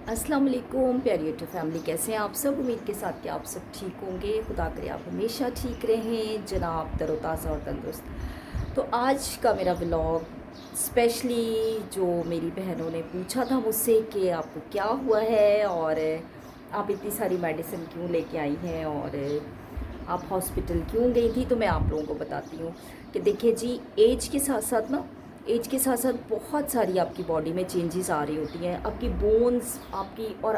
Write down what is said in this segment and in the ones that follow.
अस्सलाम वालेकुम प्यारी यूट्यूब फैमिली, कैसे हैं आप सब। उम्मीद के साथ कि आप सब ठीक होंगे। खुदा करे आप हमेशा ठीक रहें जनाब, तरोताज़ा और तंदुरुस्त। तो आज का मेरा व्लॉग स्पेशली जो मेरी बहनों ने पूछा था मुझसे कि आपको क्या हुआ है और आप इतनी सारी मेडिसिन क्यों लेके आई हैं और आप हॉस्पिटल क्यों गई थी, तो मैं आप लोगों को बताती हूँ कि देखिए जी, एज के साथ साथ ना, एज के साथ साथ बहुत सारी आपकी बॉडी में चेंजेस आ रही होती हैं। आपकी बोन्स आपकी और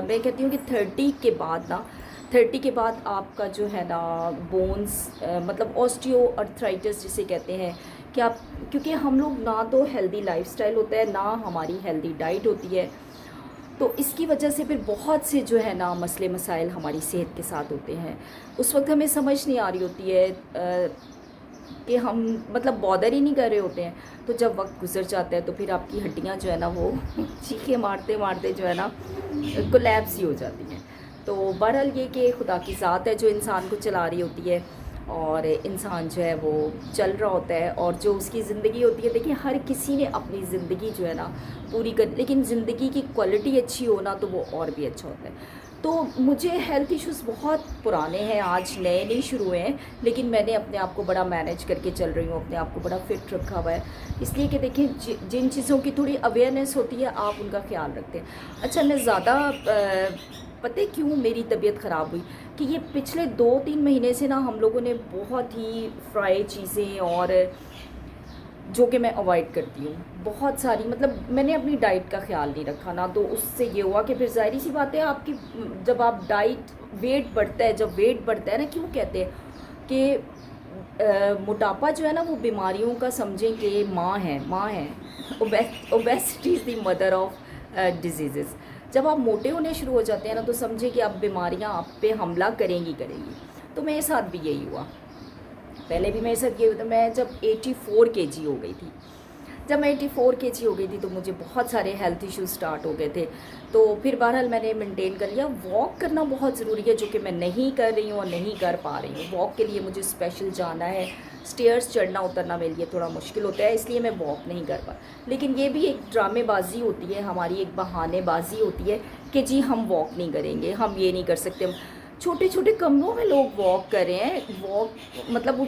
मैं कहती हूँ कि 30 के बाद ना, 30 के बाद आपका जो है ना बोन्स मतलब ऑस्टियो अर्थराइटिस जिसे कहते हैं कि आप, क्योंकि हम लोग ना तो हेल्दी लाइफस्टाइल होता है ना हमारी हेल्दी डाइट होती है, तो इसकी वजह से फिर बहुत से जो है ना मसले मसाइल हमारी सेहत के साथ होते हैं। उस वक्त हमें समझ नहीं आ रही होती है कि हम मतलब बॉदर ही नहीं कर रहे होते हैं। तो जब वक्त गुजर जाता है तो फिर आपकी हड्डियां जो है ना वो चीखे मारते मारते जो है ना कोलैप्स ही हो जाती हैं। तो बहरहाल ये कि खुदा की ज़ात है जो इंसान को चला रही होती है और इंसान जो है वो चल रहा होता है और जो उसकी ज़िंदगी होती है। देखिए, हर किसी ने अपनी ज़िंदगी जो है ना पूरी कर, लेकिन ज़िंदगी की क्वालिटी अच्छी हो ना तो वो और भी अच्छा होता है। तो मुझे हेल्थ इश्यूज़ बहुत पुराने हैं, आज नए नहीं शुरू हुए हैं, लेकिन मैंने अपने आप को बड़ा मैनेज करके चल रही हूँ, अपने आप को बड़ा फिट रखा हुआ है। इसलिए कि देखिए, जिन चीज़ों की थोड़ी अवेयरनेस होती है आप उनका ख्याल रखते हैं। अच्छा, मैं ज़्यादा पता है क्यों मेरी तबीयत ख़राब हुई कि ये पिछले 2-3 महीने से ना हम लोगों ने बहुत ही फ्राई चीज़ें और जो कि मैं अवॉइड करती हूँ बहुत सारी, मतलब मैंने अपनी डाइट का ख्याल नहीं रखा ना, तो उससे ये हुआ कि फिर ज़ाहिर सी बात है आपकी, जब आप डाइट, वेट बढ़ता है, जब वेट बढ़ता है ना, क्यों कहते हैं कि मोटापा जो है ना वो बीमारियों का समझें कि माँ है, माँ है। Obesity is the mother of disease. जब आप मोटे होने शुरू हो जाते हैं ना तो समझें कि अब बीमारियाँ आप पे हमला करेंगी करेंगी। तो मेरे साथ भी यही हुआ, पहले भी मेरे साथ ये होता। मैं जब 84 केजी हो गई थी, जब मैं 84 केजी हो गई थी तो मुझे बहुत सारे हेल्थ इश्यूज स्टार्ट हो गए थे। तो फिर बहरहाल मैंने मेंटेन कर लिया। वॉक करना बहुत ज़रूरी है, जो कि मैं नहीं कर रही हूँ और नहीं कर पा रही हूँ। वॉक के लिए मुझे स्पेशल जाना है, स्टेयर्स चढ़ना उतरना मेरे लिए थोड़ा मुश्किल होता है, इसलिए मैं वॉक नहीं कर पा। लेकिन ये भी एक ड्रामेबाजी होती है हमारी, एक बहानेबाजी होती है कि जी हम वॉक नहीं करेंगे, हम ये नहीं कर सकते। छोटे छोटे कमरों में लोग वॉक कर रहे हैं। वॉक मतलब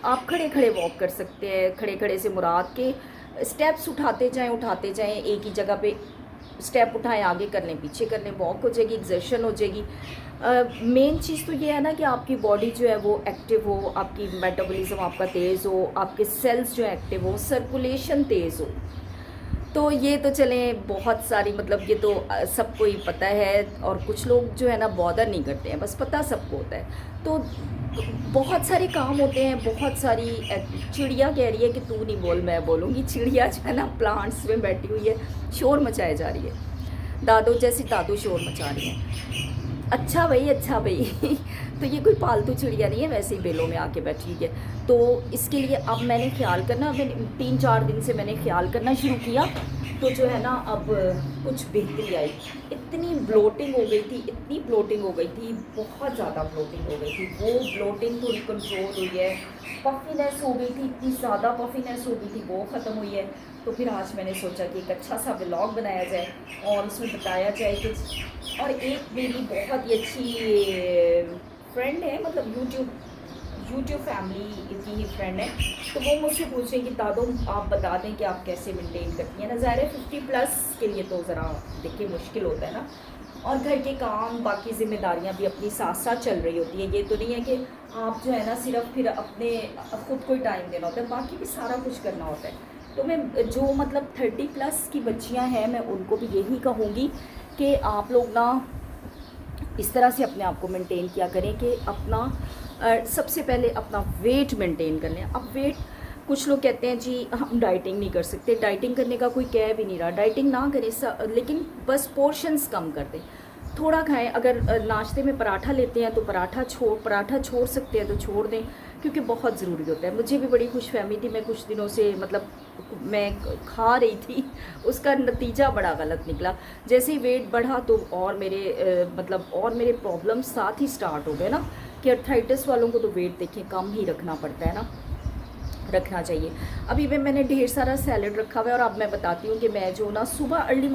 आप खड़े खड़े वॉक कर सकते हैं। खड़े खड़े से मुराद के स्टेप्स उठाते जाएं, एक ही जगह पे स्टेप उठाएं, आगे कर लें पीछे कर लें, वॉक हो जाएगी, एक्सर्शन हो जाएगी। मेन चीज़ तो ये है ना कि आपकी बॉडी जो है वो एक्टिव हो, आपकी मेटाबॉलिज्म आपका तेज़ हो, आपके सेल्स जो एक्टिव हो, सर्कुलेशन तेज़ हो। तो ये तो चलें बहुत सारी, मतलब ये तो सबको ही पता है, और कुछ लोग जो है ना बॉदर नहीं करते हैं, बस पता सबको होता है। तो बहुत सारे काम होते हैं, बहुत सारी चिड़िया कह रही है कि तू नहीं बोल मैं बोलूँगी। चिड़िया जो है ना प्लांट्स में बैठी हुई है, शोर मचाए जा रही है, दादू जैसी दादू शोर मचा रही है। अच्छा भाई, अच्छा भाई तो ये कोई पालतू चिड़िया नहीं है, वैसे ही बेलों में आके बैठी है। तो इसके लिए अब मैंने ख्याल करना, मैंने 3-4 दिन से मैंने ख्याल करना शुरू किया, तो जो है ना अब कुछ बेहतरी आई। इतनी ब्लोटिंग हो गई थी, इतनी ब्लोटिंग हो गई थी, बहुत ज़्यादा ब्लोटिंग हो गई थी। वो ब्लोटिंग थोड़ी कंट्रोल हुई है। पफीनेस हो गई थी, इतनी ज़्यादा पफीनेस हो गई थी, वो ख़त्म हुई है। तो फिर आज मैंने सोचा कि एक अच्छा सा व्लॉग बनाया जाए और उसमें बताया जाए कि, और एक मेरी बहुत ही अच्छी फ्रेंड है, मतलब यूट्यूब फैमिली की ही फ्रेंड है, तो वो मुझसे पूछ रही कि दादो आप बता दें कि आप कैसे मेंटेन करती हैं ना। ज़ाहिर है 50+ के लिए तो ज़रा देखिए मुश्किल होता है ना, और घर के काम बाकी जिम्मेदारियां भी अपनी साथ साथ चल रही होती है। ये तो नहीं है कि आप जो है ना सिर्फ फिर अपने खुद को ही टाइम देना होता है, बाकी भी सारा कुछ करना होता है। तो मैं जो मतलब 30+ की बच्चियां हैं, मैं उनको भी यही कहूँगी कि आप लोग ना इस तरह से अपने आप को मेंटेन किया करें कि अपना सबसे पहले अपना वेट मेंटेन कर लें। अब वेट, कुछ लोग कहते हैं जी हम डाइटिंग नहीं कर सकते, डाइटिंग करने का कोई कह भी नहीं रहा, डाइटिंग ना करें, लेकिन बस पोर्शंस कम कर दें, थोड़ा खाएं। अगर नाश्ते में पराठा लेते हैं तो पराठा छोड़ सकते हैं तो छोड़ दें, क्योंकि बहुत ज़रूरी होता है। मुझे भी बड़ी खुशफहमी थी, मैं कुछ दिनों से मतलब मैं खा रही थी, उसका नतीजा बड़ा गलत निकला। जैसे ही वेट बढ़ा तो और मेरे मतलब और मेरे प्रॉब्लम साथ ही स्टार्ट हो गए ना, कि अर्थराइटिस वालों को तो वेट देखिए कम ही रखना पड़ता है ना। रखना चाहिए। अभी भी मैंने ढेर सारा सैलड रखा हुआ है। और अब मैं बताती हूँ कि मैं जो ना सुबह अर्ली,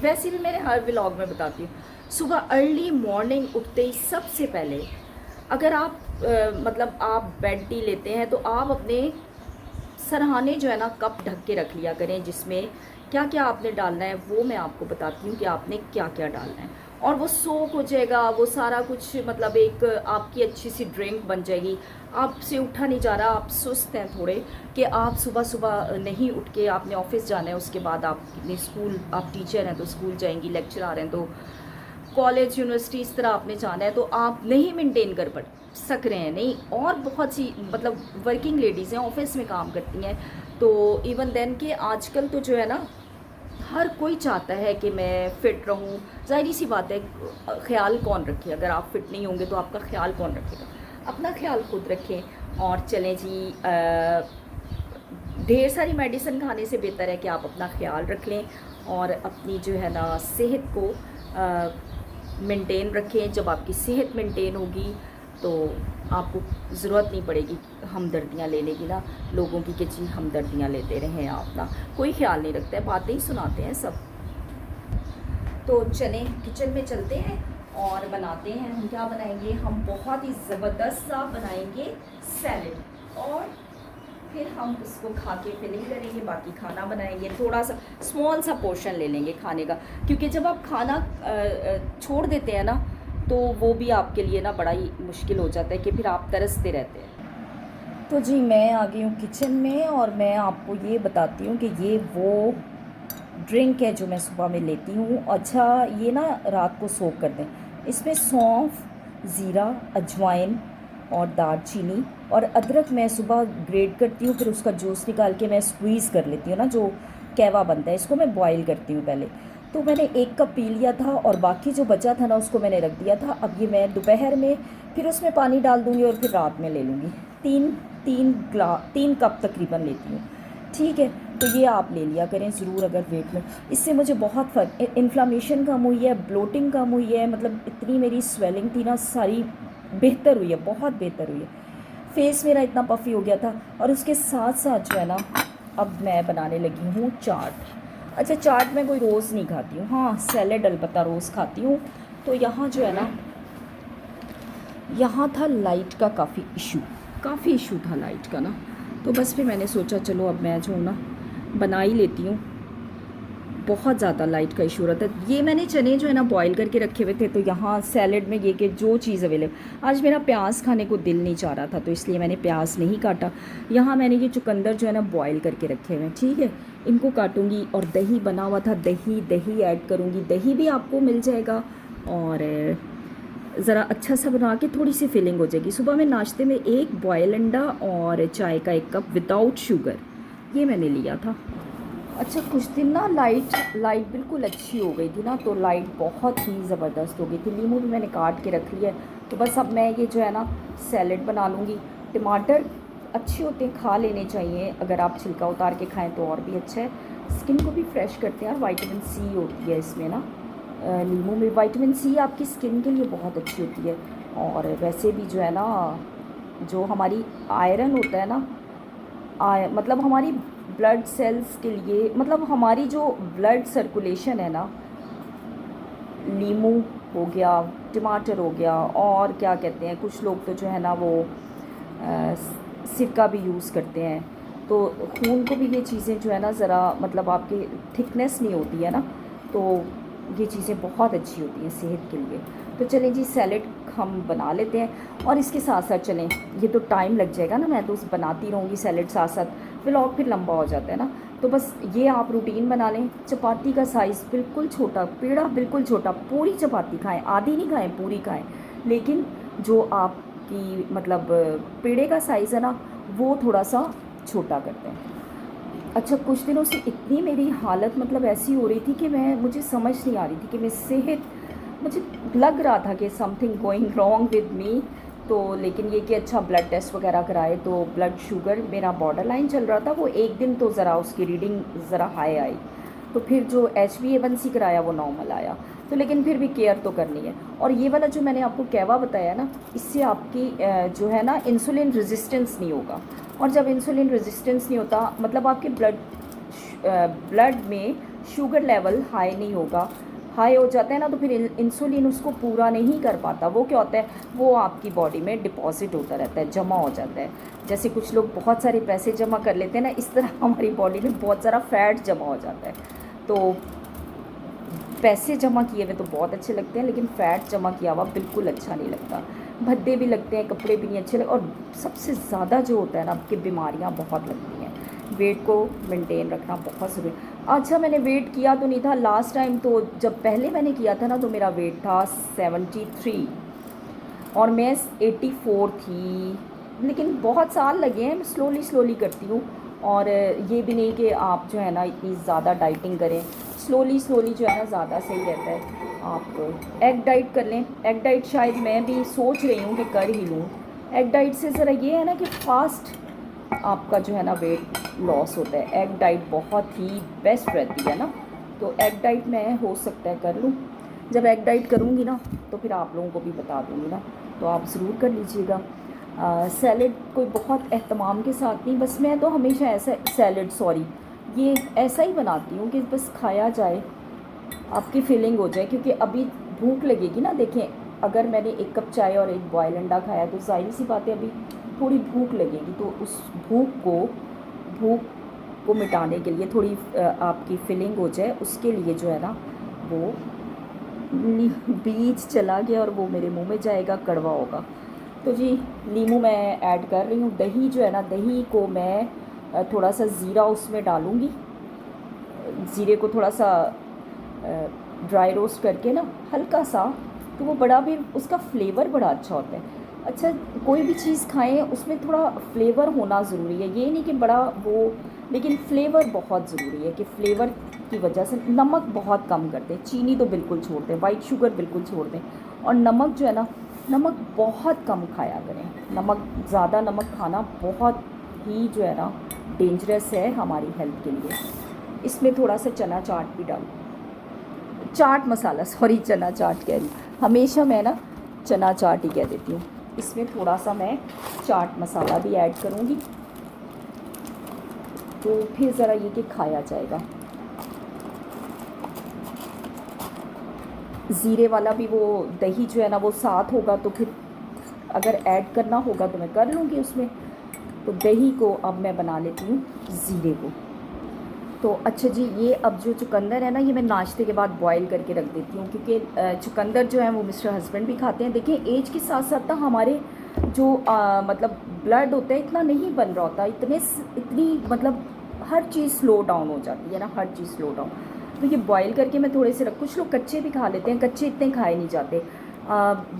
वैसे भी मेरे हर व्लॉग में बताती हूँ, सुबह अर्ली मॉर्निंग उठते ही सबसे पहले अगर आप मतलब आप बेड टी लेते हैं तो आप अपने सरहाने जो है ना कप ढक के रख लिया करें, जिसमें क्या क्या आपने डालना है वो मैं आपको बताती हूँ कि आपने क्या क्या डालना है। और वो सोक हो जाएगा वो सारा कुछ, मतलब एक आपकी अच्छी सी ड्रिंक बन जाएगी। आपसे उठा नहीं जा रहा, आप सुस्त हैं थोड़े कि आप सुबह सुबह नहीं उठ के आपने ऑफिस जाना है, उसके बाद आपने स्कूल, आप टीचर हैं तो स्कूल जाएंगी, लेक्चर आ रहे हैं तो कॉलेज यूनिवर्सिटी इस तरह आपने जाना है, तो आप नहीं मेंटेन कर सक रहे हैं नहीं। और बहुत सी मतलब वर्किंग लेडीज़ हैं, ऑफिस में काम करती हैं, तो इवन देन के आजकल तो जो है ना हर कोई चाहता है कि मैं फ़िट रहूं। ज़ाहिर सी बात है, ख्याल कौन रखे, अगर आप फिट नहीं होंगे तो आपका ख्याल कौन रखेगा। अपना ख्याल खुद रखें। और चलें जी, ढेर सारी मेडिसिन खाने से बेहतर है कि आप अपना ख्याल रख लें और अपनी जो है ना सेहत को मेंटेन रखें। जब आपकी सेहत मेंटेन होगी तो आपको ज़रूरत नहीं पड़ेगी हमदर्दियाँ लेने की ना, लोगों की कि जी हमदर्दियाँ लेते रहें आप ना, कोई ख्याल नहीं रखता है, बातें ही सुनाते हैं सब। तो चलें किचन में चलते हैं और बनाते हैं। हम क्या बनाएंगे, हम बहुत ही ज़बरदस्त सा बनाएंगे सैलेड, और फिर हम उसको खा के फिलिंग करेंगे, बाकी खाना बनाएंगे। थोड़ा सा स्मॉल सा पोर्शन ले लेंगे खाने का, क्योंकि जब आप खाना छोड़ देते हैं ना तो वो भी आपके लिए ना बड़ा ही मुश्किल हो जाता है कि फिर आप तरसते रहते हैं। तो जी मैं आ गई हूँ किचन में और मैं आपको ये बताती हूँ कि ये वो ड्रिंक है जो मैं सुबह में लेती हूँ। अच्छा, ये ना रात को सोक कर दें। इसमें सौंफ, ज़ीरा, अजवाइन और दालचीनी और अदरक मैं सुबह ग्रेट करती हूँ, फिर उसका जूस निकाल के मैं स्क्वीज़ कर लेती हूँ ना, जो कहवा बनता है, इसको मैं बॉईल करती हूँ पहले। तो मैंने 1 कप पी लिया था और बाकी जो बचा था ना उसको मैंने रख दिया था। अब ये मैं दोपहर में फिर उसमें पानी डाल दूँगी और फिर रात में ले लूँगी। 3 कप तकरीबन लेती हूँ, ठीक है। तो ये आप ले लिया करें ज़रूर अगर वेट में। इससे मुझे बहुत फ़र्क, इन्फ्लामेशन कम हुई है, ब्लोटिंग कम हुई है, मतलब इतनी मेरी स्वेलिंग थी ना सारी बेहतर हुई है, बहुत बेहतर हुई है। फेस मेरा इतना पफ़ी हो गया था। और उसके साथ साथ जो है ना अब मैं बनाने लगी हूँ चाट। अच्छा, चाट मैं कोई रोज़ नहीं खाती हूँ, हाँ सैलेड अलबत्ता रोज़ खाती हूँ। तो यहाँ जो है ना, यहाँ था लाइट का काफ़ी इशू था लाइट का ना, तो बस फिर मैंने सोचा चलो अब मैं जो हूँ ना बना ही लेती हूँ। बहुत ज़्यादा लाइट का इशू रहता है। ये मैंने चने जो है ना बॉईल करके रखे हुए थे, तो यहाँ सैलेड में ये कि जो चीज़ अवेलेबल, आज मेरा प्याज खाने को दिल नहीं चाह रहा था तो इसलिए मैंने प्याज नहीं काटा। यहाँ मैंने ये चुकंदर जो है ना बॉईल करके रखे हुए हैं, ठीक है, इनको काटूँगी। और दही बना हुआ था, दही ऐड करूँगी, दही भी आपको मिल जाएगा। और ज़रा अच्छा सा बना के थोड़ी सी फिलिंग हो जाएगी। सुबह में नाश्ते में 1 बॉयल अंडा और चाय का 1 कप विदाउट शुगर, ये मैंने लिया था। अच्छा, कुछ दिन ना लाइट बिल्कुल अच्छी हो गई थी ना, तो लाइट बहुत ही ज़बरदस्त हो गई थी। नींबू भी मैंने काट के रख लिया है। तो बस अब मैं ये जो है ना सैलेड बना लूँगी। टमाटर अच्छे होते हैं, खा लेने चाहिए, अगर आप छिलका उतार के खाएं तो और भी अच्छा है। स्किन को भी फ्रेश करते हैं और विटामिन सी होती है इसमें ना, नींबू में विटामिन सी आपकी स्किन के लिए बहुत अच्छी होती है। और वैसे भी जो है ना, जो हमारी आयरन होता है ना, मतलब हमारी ब्लड सेल्स के लिए, मतलब हमारी जो ब्लड सर्कुलेशन है ना, नींबू हो गया, टमाटर हो गया, और क्या कहते हैं कुछ लोग तो जो है ना वो सिरका भी यूज़ करते हैं, तो खून को भी ये चीज़ें जो है ना ज़रा, मतलब आपकी थिकनेस नहीं होती है ना, तो ये चीज़ें बहुत अच्छी होती हैं सेहत के लिए। तो चलें जी सैलेड हम बना लेते हैं। और इसके साथ साथ चलें, ये तो टाइम लग जाएगा ना, मैं तो बनाती रहूँगी सैलेड साथ साथ, व्लॉग फिर लंबा हो जाता है ना। तो बस ये आप रूटीन बना लें। चपाती का साइज़ बिल्कुल छोटा, पेड़ा बिल्कुल छोटा, पूरी चपाती खाएं, आधी नहीं खाएं, पूरी खाएं। लेकिन जो आपकी मतलब पेड़े का साइज़ है ना, वो थोड़ा सा छोटा करते हैं। अच्छा, कुछ दिनों से इतनी मेरी हालत मतलब ऐसी हो रही थी कि मुझे समझ नहीं आ रही थी कि मैं सेहत, मुझे लग रहा था कि something going wrong with me. तो लेकिन ये कि अच्छा ब्लड टेस्ट वगैरह कराए तो ब्लड शुगर मेरा बॉर्डर लाइन चल रहा था, वो एक दिन तो ज़रा उसकी रीडिंग ज़रा हाई आई, तो फिर जो HbA1c कराया वो नॉर्मल आया। तो लेकिन फिर भी केयर तो करनी है। और ये वाला जो मैंने आपको कहवा बताया ना, इससे आपकी जो है ना इंसुलिन रेजिस्टेंस नहीं होगा। और जब इंसुलिन रेजिस्टेंस नहीं होता, मतलब आपके ब्लड में शुगर लेवल हाई नहीं होगा, हाई हो जाता है ना, तो फिर इंसुलिन उसको पूरा नहीं कर पाता। वो क्या होता है, वो आपकी बॉडी में डिपॉजिट होता रहता है, जमा हो जाता है। जैसे कुछ लोग बहुत सारे पैसे जमा कर लेते हैं ना, इस तरह हमारी बॉडी में बहुत सारा फैट जमा हो जाता है। तो पैसे जमा किए हुए तो बहुत अच्छे लगते हैं, लेकिन फ़ैट जमा किया हुआ बिल्कुल अच्छा नहीं लगता। भद्दे भी लगते हैं, कपड़े भी नहीं अच्छे लगते, और सबसे ज़्यादा जो होता है ना, आपकी बीमारियां बहुत लगती हैं। वेट को मेंटेन रखना बहुत ज़रूरी। अच्छा, मैंने वेट किया तो नहीं था लास्ट टाइम, तो जब पहले मैंने किया था ना, तो मेरा वेट था 73 और मैं 84 थी। लेकिन बहुत साल लगे हैं, मैं स्लोली करती हूँ। और ये भी नहीं कि आप जो है ना इतनी ज़्यादा डाइटिंग करें, स्लोली जो है ना ज़्यादा सही रहता है। आप एग डाइट कर लें। एग डाइट शायद मैं भी सोच रही हूँ कि कर ही लूँ। एग डाइट से ज़रा ये है ना कि फास्ट आपका जो है ना वेट लॉस होता है। एग डाइट बहुत ही बेस्ट रहती है ना, तो एग डाइट मैं हो सकता है कर लूँ। जब एग डाइट करूँगी ना, तो फिर आप लोगों को भी बता दूँगी ना, तो आप ज़रूर कर लीजिएगा। सैलड कोई बहुत एहतमाम के साथ नहीं, बस मैं तो हमेशा ऐसा ये ऐसा ही बनाती हूँ कि बस खाया जाए, आपकी फीलिंग हो जाए। क्योंकि अभी भूख लगेगी ना, देखें, अगर मैंने 1 कप चाय और 1 बॉयल अंडा खाया, तो ज़ाहिर सी बात है अभी थोड़ी भूख लगेगी। तो उस भूख को मिटाने के लिए, थोड़ी आपकी फीलिंग हो जाए, उसके लिए जो है ना, वो बीज चला गया और वो मेरे मुंह में जाएगा, कड़वा होगा। तो जी, नींबू मैं ऐड कर रही हूँ। दही जो है ना, दही को मैं थोड़ा सा ज़ीरा उसमें डालूँगी। ज़ीरे को थोड़ा सा ड्राई रोस्ट करके ना, हल्का सा, तो वो बड़ा भी उसका फ्लेवर बड़ा अच्छा होता है। अच्छा, कोई भी चीज़ खाएं उसमें थोड़ा फ्लेवर होना ज़रूरी है। ये नहीं कि बड़ा वो, लेकिन फ्लेवर बहुत ज़रूरी है, कि फ्लेवर की वजह से नमक बहुत कम कर दें, चीनी तो बिल्कुल छोड़ दें, वाइट शुगर बिल्कुल छोड़ दें, और नमक जो है ना, नमक बहुत कम खाया करें। ज़्यादा नमक खाना बहुत ही जो है ना डेंजरस है हमारी हेल्थ के लिए। इसमें थोड़ा सा चना चाट भी डालूँ, चाट मसाला, सॉरी, चना चाट कह रही हूँ, हमेशा मैं ना चना चाट ही कह देती हूँ। इसमें थोड़ा सा मैं चाट मसाला भी ऐड करूँगी, तो फिर ज़रा ये कि खाया जाएगा। ज़ीरे वाला भी वो दही जो है ना, वो साथ होगा, तो फिर अगर ऐड करना होगा तो मैं कर लूँगी उसमें। तो दही को अब मैं बना लेती हूँ ज़ीरे को। तो अच्छा जी, ये अब जो चुकंदर है ना, ये मैं नाश्ते के बाद बॉईल करके रख देती हूँ, क्योंकि चुकंदर जो है वो मिस्टर हस्बैंड भी खाते हैं। देखिए, एज के साथ साथ ना हमारे जो मतलब ब्लड होता है इतना नहीं बन रहा होता, इतनी मतलब हर चीज़ स्लो डाउन हो जाती है ना, हर चीज़ स्लो डाउन। तो ये बॉईल करके मैं थोड़े से कुछ लोग कच्चे भी खा लेते हैं, कच्चे इतने खाए नहीं जाते।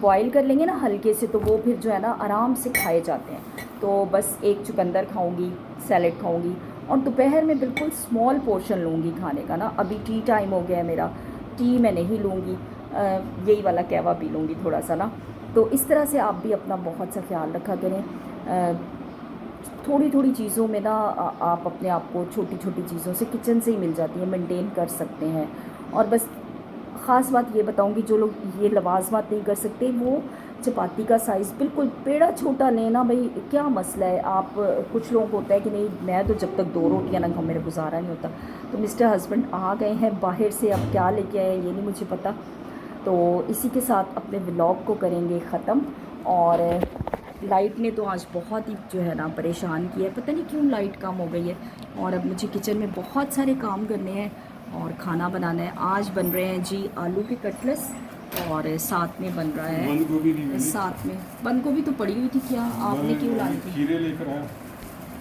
बॉईल कर लेंगे ना हल्के से, तो वो फिर जो है ना आराम से खाए जाते हैं। तो बस एक चुकंदर खाऊंगी, सैलेड खाऊंगी, और दोपहर में बिल्कुल स्मॉल पोर्शन लूँगी खाने का ना। अभी टी टाइम हो गया है मेरा, टी मैं नहीं लूँगी, यही वाला कहवा पी लूँगी थोड़ा सा ना। तो इस तरह से आप भी अपना बहुत सा ख्याल रखा करें। थोड़ी थोड़ी चीज़ों में ना आप अपने आप को, छोटी छोटी चीज़ों से, किचन से ही मिल जाती है, मेंटेन कर सकते हैं। और बस ख़ास बात ये बताऊंगी, जो लोग ये लवाजमात नहीं कर सकते, वो चपाती का साइज़ बिल्कुल पेड़ा छोटा लेना। भाई क्या मसला है, आप कुछ लोगों को होता है कि नहीं, मैं तो जब तक 2 रोटियां ना खाऊं मेरा गुजारा नहीं होता। तो मिस्टर हस्बैंड आ गए हैं बाहर से, अब क्या लेके आए ये नहीं मुझे पता। तो इसी के साथ अपने व्लॉग को करेंगे ख़त्म। और लाइट ने तो आज बहुत ही जो है ना परेशान किया है, पता नहीं क्यों लाइट कम हो गई है। और अब मुझे किचन में बहुत सारे काम करने हैं और खाना बनाना है। आज बन रहे हैं जी आलू के कटलेट्स, और साथ में बन रहा है बंद गोभी नहीं, साथ में बंद गोभी तो पड़ी हुई थी, क्या आपने क्यों ला दी? खीरे लेकर आया,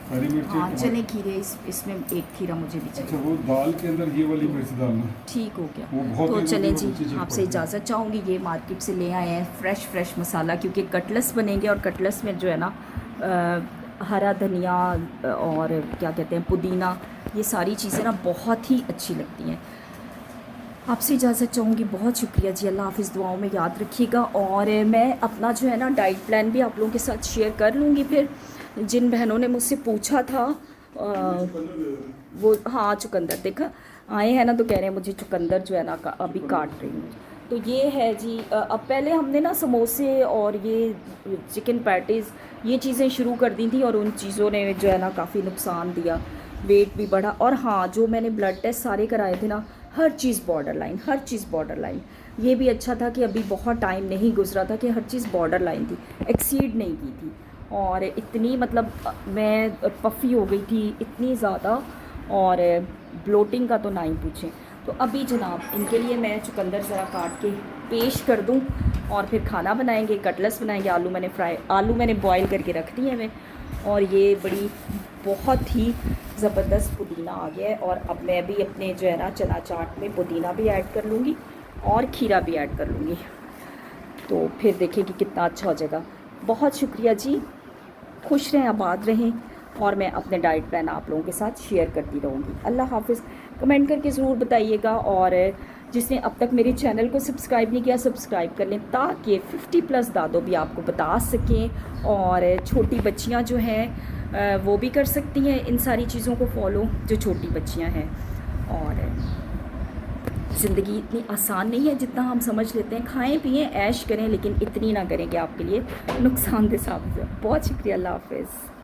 हरी मिर्ची। हाँ, चने खीरे, इसमें एक खीरा मुझे भी चाहिए। अच्छा, वो दाल के अंदर ये वाली मिर्च डालना, ठीक हो गया। वो बहुत तो ही चलें अच्छी जी, चीज़ आपसे है। इजाज़त चाहूँगी। ये मार्केट से ले आए हैं फ्रेश मसाला, क्योंकि कटलेट्स बनेंगे, और कटलेट्स में जो है ना हरा धनिया और क्या कहते हैं पुदीना, ये सारी चीज़ें ना बहुत ही अच्छी लगती हैं। आपसे इजाज़त चाहूँगी, बहुत शुक्रिया जी, अल्लाह हाफ़िज़, दुआओं में याद रखिएगा। और मैं अपना जो है ना डाइट प्लान भी आप लोगों के साथ शेयर कर लूँगी। फिर जिन बहनों ने मुझसे पूछा था वो, हाँ, चुकंदर देखा आए हैं ना, तो कह रहे हैं मुझे चुकंदर जो है ना अभी काट रही हूँ। तो ये है जी। अब पहले हमने ना समोसे और ये चिकन पैटीज़ ये चीज़ें शुरू कर दी थी, और उन चीज़ों ने जो है ना काफ़ी नुकसान दिया, वेट भी बढ़ा। और हाँ, जो मैंने ब्लड टेस्ट सारे कराए थे ना, हर चीज़ बॉर्डर लाइन, हर चीज़ बॉर्डर लाइन। ये भी अच्छा था कि अभी बहुत टाइम नहीं गुजरा था कि हर चीज़ बॉर्डर लाइन थी, एक्सीड नहीं की थी। और इतनी मतलब मैं पफ़ी हो गई थी इतनी ज़्यादा, और ब्लोटिंग का तो ना ही पूछें। तो अभी जनाब इनके लिए मैं चुकंदर ज़रा काट के पेश कर दूं, और फिर खाना बनाएंगे, कटलेट्स बनाएंगे। आलू मैंने बॉईल करके रख दिए हैं। और ये बड़ी बहुत ही ज़बरदस्त पुदीना आ गया है, और अब मैं भी अपने जो है ना चना चाट में पुदीना भी ऐड कर लूँगी और खीरा भी ऐड कर लूँगी, तो फिर देखें कि कितना अच्छा हो जाएगा। बहुत शुक्रिया जी, खुश रहें, आबाद रहें, और मैं अपने डाइट प्लान आप लोगों के साथ शेयर करती रहूँगी। अल्लाह हाफ़िज़। कमेंट करके ज़रूर बताइएगा, और जिसने अब तक मेरे चैनल को सब्सक्राइब नहीं किया सब्सक्राइब कर लें, ताकि 50+ दादों भी आपको बता सकें, और छोटी बच्चियाँ जो हैं वो भी कर सकती हैं इन सारी चीज़ों को फॉलो, जो छोटी बच्चियाँ हैं। और ज़िंदगी इतनी आसान नहीं है जितना हम समझ लेते हैं। खाएं पिएं ऐश करें, लेकिन इतनी ना करें कि आपके लिए नुकसानदेह साबित हो। बहुत शुक्रिया, अल्लाह हाफ़िज़।